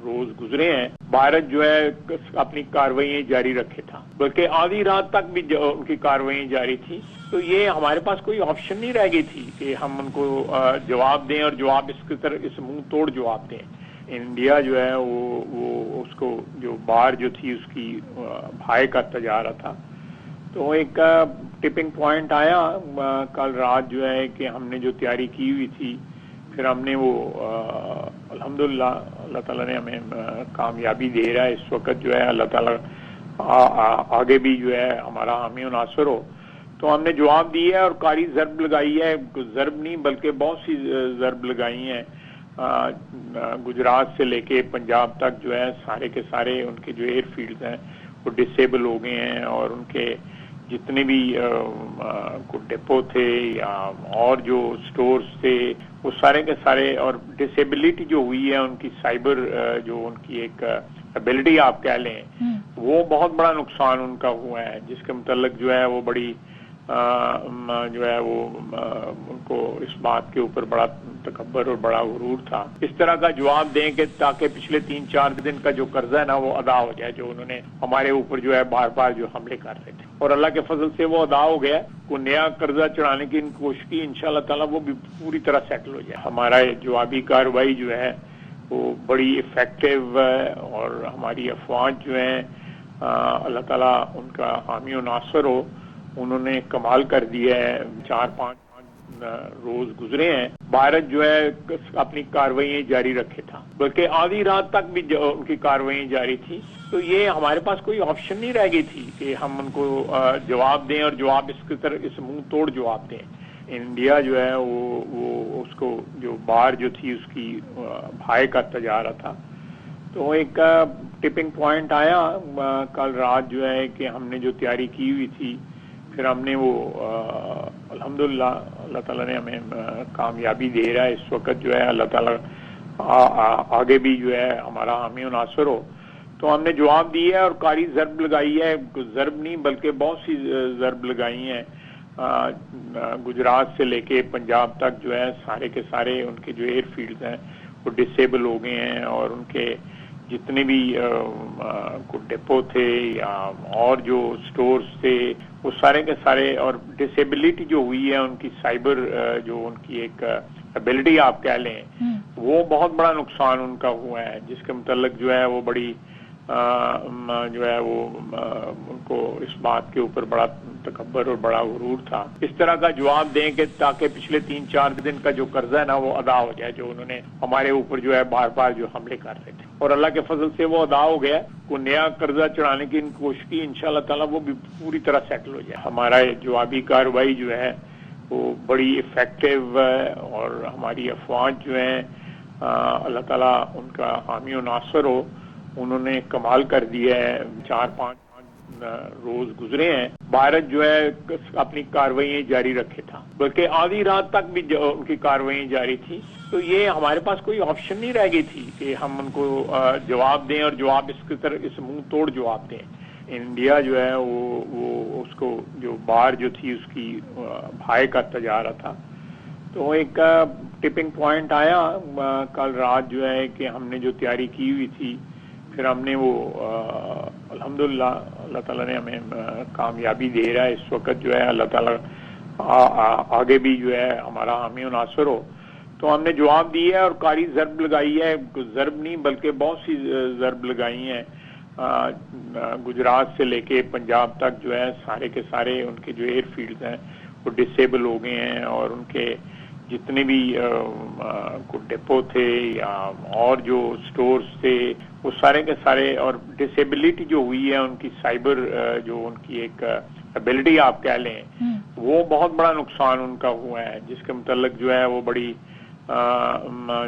روز گزرے ہیں بھارت جو ہے اپنی کارروائیاں جاری رکھے تھا، بلکہ آدھی رات تک بھی ان کی کارروائیاں جاری تھی. تو یہ ہمارے پاس کوئی آپشن نہیں رہ گئی تھی کہ ہم ان کو جواب دیں اور جواب اس منہ توڑ جواب دیں. انڈیا جو ہے وہ اس کو جو بار جو تھی اس کی بھائی کرتا جا رہا تھا. تو ایک ٹپنگ پوائنٹ آیا کل رات جو ہے کہ ہم نے جو تیاری کی ہوئی تھی، پھر ہم نے وہ الحمدللہ اللہ تعالیٰ نے ہمیں کامیابی دے رہا ہے اس وقت جو ہے. اللہ تعالیٰ آگے بھی جو ہے ہمارا حامی و ناصر ہو. تو ہم نے جواب دیا ہے اور کاری ضرب لگائی ہے، ضرب نہیں بلکہ بہت سی ضرب لگائی ہیں. گجرات سے لے کے پنجاب تک جو ہے سارے کے سارے ان کے جو ایئر فیلڈز ہیں وہ ڈسیبل ہو گئے ہیں، اور ان کے جتنے بھی ڈپو تھے یا اور جو سٹورز تھے وہ سارے کے سارے، اور ڈسیبلٹی جو ہوئی ہے ان کی سائبر جو ان کی ایک ایبلٹی آپ کہہ لیں، وہ بہت بڑا نقصان ان کا ہوا ہے، جس کے متعلق جو ہے وہ بڑی جو ہے وہ ان کو اس بات کے اوپر بڑا تکبر اور بڑا غرور تھا. اس طرح کا جواب دیں کہ تاکہ پچھلے 3-4 دن کا جو قرضہ ہے نا وہ ادا ہو جائے، جو انہوں نے ہمارے اوپر جو ہے بار بار جو حملے کر رہے تھے، اور اللہ کے فضل سے وہ ادا ہو گیا. کوئی نیا قرضہ چڑھانے کی کوشش کی، انشاءاللہ تعالیٰ وہ بھی پوری طرح سیٹل ہو جائے. ہمارا جوابی کارروائی جو ہے وہ بڑی افیکٹو ہے، اور ہماری افواج جو ہیں اللہ تعالیٰ ان کا حامی و ناصر ہو، انہوں نے کمال کر دیا ہے. 4-5 روز گزرے ہیں بھارت جو ہے اپنی کارروائیاں جاری رکھے تھا، بلکہ آدھی رات تک بھی ان کی کارروائیاں جاری تھی. تو یہ ہمارے پاس کوئی آپشن نہیں رہ گئی تھی کہ ہم ان کو جواب دیں اور جواب اس منہ توڑ جواب دیں. انڈیا جو ہے وہ اس کو جو بار جو تھی اس کی بھائی کرتا جا رہا تھا. تو ایک ٹپنگ پوائنٹ آیا کل رات جو ہے کہ ہم نے جو تیاری کی ہوئی تھی، پھر ہم نے وہ الحمدللہ اللہ تعالیٰ نے ہمیں کامیابی دے رہا ہے اس وقت جو ہے. اللہ تعالیٰ آگے بھی جو ہے ہمارا حامی و ناصر ہو. تو ہم نے جواب دیا ہے اور کاری ضرب لگائی ہے، ضرب نہیں بلکہ بہت سی ضرب لگائی ہیں. گجرات سے لے کے پنجاب تک جو ہے سارے کے سارے ان کے جو ایئر فیلڈز ہیں وہ ڈسیبل ہو گئے ہیں، اور ان کے جتنے بھی ڈپو تھے یا اور جو سٹورز تھے وہ سارے کے سارے، اور ڈسیبلٹی جو ہوئی ہے ان کی سائبر جو ان کی ایک ایبلٹی آپ کہہ لیں، وہ بہت بڑا نقصان ان کا ہوا ہے، جس کے متعلق جو ہے وہ بڑی جو ہے وہ ان کو اس بات کے اوپر بڑا تکبر اور بڑا غرور تھا. اس طرح کا جواب دیں کہ تاکہ پچھلے 3-4 دن کا جو قرضہ ہے نا وہ ادا ہو جائے، جو انہوں نے ہمارے اوپر جو ہے بار بار جو حملے کر رہے تھے، اور اللہ کے فضل سے وہ ادا ہو گیا. کوئی نیا قرضہ چڑھانے کی کوشش کی، انشاءاللہ تعالیٰ وہ بھی پوری طرح سیٹل ہو جائے. ہمارا جوابی کارروائی جو ہے وہ بڑی افیکٹو ہے، اور ہماری افواج جو ہیں اللہ تعالیٰ ان کا حامی و ناصر ہو، انہوں نے کمال کر دیا ہے. 4-5 روز گزرے ہیں بھارت جو ہے اپنی کارروائیاں جاری رکھے تھا، بلکہ آدھی رات تک بھی ان کی کارروائیاں جاری تھی. تو یہ ہمارے پاس کوئی آپشن نہیں رہ گئی تھی کہ ہم ان کو جواب دیں اور جواب اس منہ توڑ جواب دیں. انڈیا جو ہے وہ اس کو جو بار جو تھی اس کی بھائی کرتا جا رہا تھا. تو ایک ٹپنگ پوائنٹ آیا کل رات جو ہے کہ ہم نے جو تیاری کی ہوئی تھی، پھر ہم نے وہ الحمدللہ اللہ تعالیٰ نے ہمیں کامیابی دے رہا ہے اس وقت جو ہے. اللہ تعالیٰ آگے بھی جو ہے ہمارا حامی و ناصر ہو. تو ہم نے جواب دیا ہے اور کاری ضرب لگائی ہے، ضرب نہیں بلکہ بہت سی ضرب لگائی ہیں. گجرات سے لے کے پنجاب تک جو ہے سارے کے سارے ان کے جو ایئر فیلڈز ہیں وہ ڈسیبل ہو گئے ہیں، اور ان کے جتنے بھی ڈپو تھے یا اور جو سٹورز تھے وہ سارے کے سارے، اور ڈسیبلٹی جو ہوئی ہے ان کی سائبر جو ان کی ایک ایبلٹی آپ کہہ لیں، وہ بہت بڑا نقصان ان کا ہوا ہے، جس کے متعلق جو ہے وہ بڑی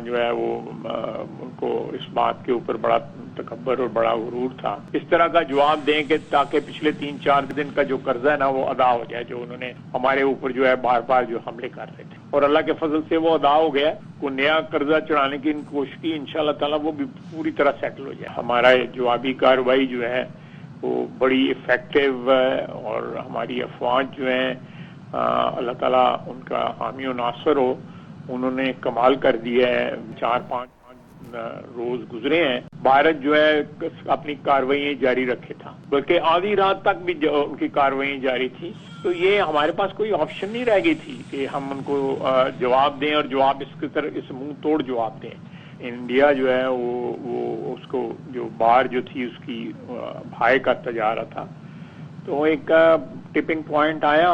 جو ہے وہ ان کو اس بات کے اوپر بڑا تکبر اور بڑا غرور تھا. اس طرح کا جواب دیں کہ تاکہ پچھلے 3-4 دن کا جو قرضہ ہے نا وہ ادا ہو جائے، جو انہوں نے ہمارے اوپر جو ہے بار بار جو حملے کر رہے تھے، اور اللہ کے فضل سے وہ ادا ہو گیا. کوئی نیا قرضہ چڑھانے کی کوشش کی، انشاءاللہ تعالیٰ وہ بھی پوری طرح سیٹل ہو جائے. ہمارا جوابی کارروائی جو ہے وہ بڑی افیکٹو ہے، اور ہماری افواج جو ہیں اللہ تعالیٰ ان کا حامی و ناصر ہو، انہوں نے کمال کر دیا ہے. 4-5 روز گزرے ہیں بھارت جو ہے اپنی کارروائیاں جاری رکھے تھا، بلکہ آدھی رات تک بھی ان کی کارروائیاں جاری تھی. تو یہ ہمارے پاس کوئی آپشن نہیں رہ گئی تھی کہ ہم ان کو جواب دیں اور جواب اس منہ توڑ جواب دیں. انڈیا جو ہے وہ اس کو جو بار جو تھی اس کی بھائی کرتا جا رہا تھا. تو ایک ٹپنگ پوائنٹ آیا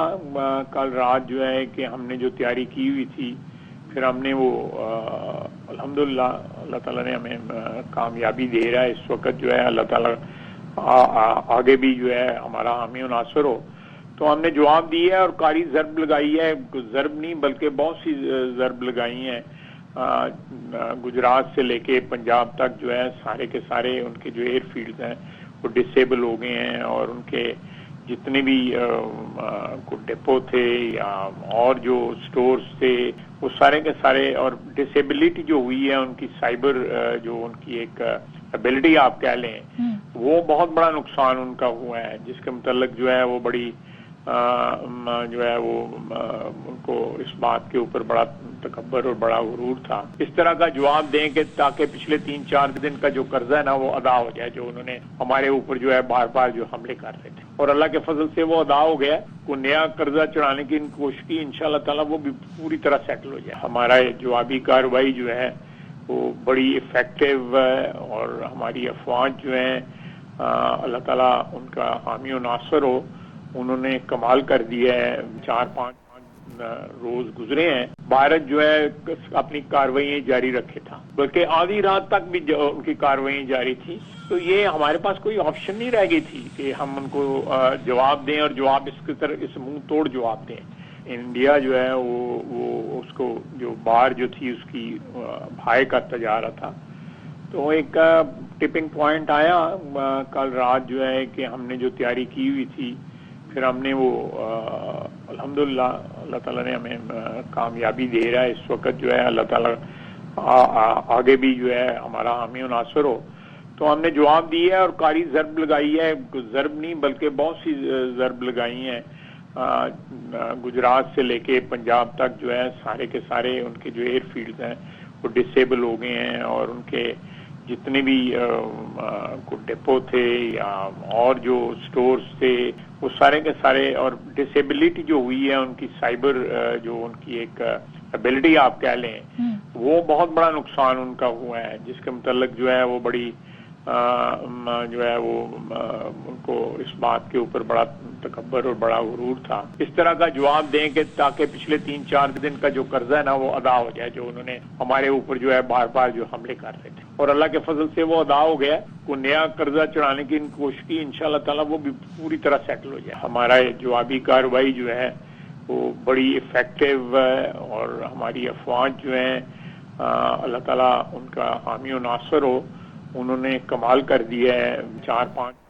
کل رات جو ہے کہ ہم نے جو تیاری کی ہوئی تھی، پھر ہم نے وہ الحمدللہ اللہ تعالیٰ نے ہمیں کامیابی دے رہا ہے اس وقت جو ہے. اللہ تعالیٰ آگے بھی جو ہے ہمارا حامی و ناصر ہو. تو ہم نے جواب دیا ہے اور کاری ضرب لگائی ہے، ضرب نہیں بلکہ بہت سی ضرب لگائی ہیں. گجرات سے لے کے پنجاب تک جو ہے سارے کے سارے ان کے جو ایئر فیلڈز ہیں وہ ڈسیبل ہو گئے ہیں، اور ان کے جتنے بھی ڈپو تھے یا اور جو سٹورز تھے وہ سارے کے سارے، اور ڈسیبلٹی جو ہوئی ہے ان کی سائبر جو ان کی ایک ایبلٹی آپ کہہ لیں، وہ بہت بڑا نقصان ان کا ہوا ہے، جس کے متعلق جو ہے وہ بڑی جو ہے وہ ان کو اس بات کے اوپر بڑا تکبر اور بڑا غرور تھا. اس طرح کا جواب دیں کہ تاکہ پچھلے 3-4 دن کا جو قرضہ ہے نا وہ ادا ہو جائے، جو انہوں نے ہمارے اوپر جو ہے بار بار جو حملے کر رہے تھے، اور اللہ کے فضل سے وہ ادا ہو گیا. کوئی نیا قرضہ چڑھانے کی کوشش کی، انشاءاللہ تعالیٰ وہ بھی پوری طرح سیٹل ہو جائے. ہمارا جوابی کارروائی جو ہے وہ بڑی افیکٹو ہے، اور ہماری افواج جو ہیں اللہ تعالیٰ ان کا حامی و ناصر ہو، انہوں نے کمال کر دیا ہے. 4-5 روز گزرے ہیں بھارت جو ہے اپنی کارروائیاں جاری رکھے تھا، بلکہ آدھی رات تک بھی ان کی کارروائیاں جاری تھی. تو یہ ہمارے پاس کوئی آپشن نہیں رہ گئی تھی کہ ہم ان کو جواب دیں اور جواب اس منہ توڑ جواب دیں. انڈیا جو ہے وہ اس کو جو بار جو تھی اس کی بھائی کرتا جا رہا تھا. تو ایک ٹپنگ پوائنٹ آیا کل رات جو ہے کہ ہم نے جو تیاری کی ہوئی تھی، پھر ہم نے وہ الحمدللہ اللہ تعالیٰ نے ہمیں کامیابی دے رہا ہے اس وقت جو ہے. اللہ تعالیٰ آگے بھی جو ہے ہمارا حامی و ناصر ہو. تو ہم نے جواب دیا ہے اور کاری ضرب لگائی ہے، ضرب نہیں بلکہ بہت سی ضرب لگائی ہیں. گجرات سے لے کے پنجاب تک جو ہے سارے کے سارے ان کے جو ایئر فیلڈز ہیں وہ ڈسیبل ہو گئے ہیں، اور ان کے جتنے بھی ڈپو تھے یا اور جو سٹورز تھے وہ سارے کے سارے، اور ڈسیبلٹی جو ہوئی ہے ان کی سائبر جو ان کی ایک ایبلٹی آپ کہہ لیں، وہ بہت بڑا نقصان ان کا ہوا ہے، جس کے متعلق جو ہے وہ بڑی جو ہے وہ ان کو اس بات کے اوپر بڑا تکبر اور بڑا غرور تھا. اس طرح کا جواب دیں کہ تاکہ پچھلے 3-4 دن کا جو قرضہ ہے نا وہ ادا ہو جائے، جو انہوں نے ہمارے اوپر جو ہے بار بار جو حملے کر رہے تھے، اور اللہ کے فضل سے وہ ادا ہو گیا. کوئی نیا قرضہ چڑھانے کی کوشش کی، انشاءاللہ تعالیٰ وہ بھی پوری طرح سیٹل ہو جائے. ہمارا جوابی کارروائی جو ہے وہ بڑی افیکٹو ہے، اور ہماری افواج جو ہیں اللہ تعالیٰ ان کا حامی و ناصر ہو، انہوں نے کمال کر دیا ہے. 4-5